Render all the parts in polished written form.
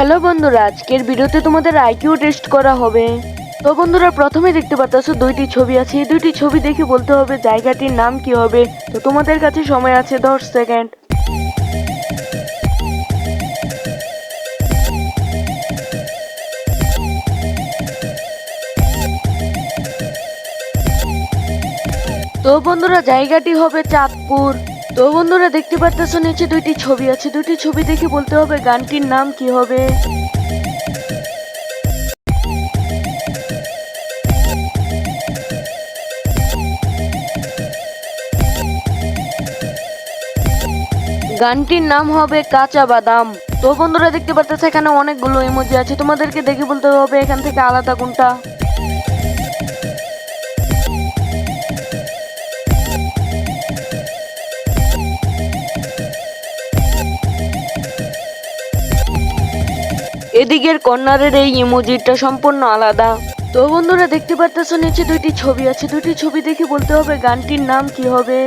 Hello বন্ধুরা, আজকের ভিডিওতে তোমাদের আইকিউ টেস্ট করা হবে। তো বন্ধুরা, প্রথমে দেখতে পাচ্ছ দুইটি ছবি আছে। এই দুইটি ছবি দেখে বলতে হবে জায়গাটির নাম কি হবে। তো তোমাদের কাছে সময় আছে 10 সেকেন্ড। তো বন্ধুরা, জায়গাটি হবে চাঁদপুর। তো বন্ধুরা, দেখতে পাচ্ছ নিচে দুইটি ছবি আছে। দুইটি ছবি দেখে বলতে হবে গানটির নাম কি হবে। গানটির নাম হবে কাঁচা বাদাম। তো বন্ধুরা, দেখতে পাচ্ছ এখানে অনেকগুলো ইমোজি আছে। তোমাদেরকে দেখে বলতে হবে এখান থেকে আলাদা কোনটা। এদিকের কর্নারের এই ইমোজিটা সম্পূর্ণ আলাদা। তো বন্ধুরা, দেখতে পাচ্ছ নিচে দুইটি ছবি আছে। দুইটি ছবি দেখে বলতে হবে গানটির নাম কি হবে।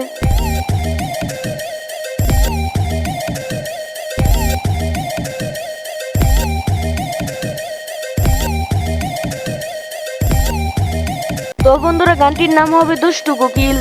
তো বন্ধুরা, গানটির নাম হবে দুষ্টু কোকিল।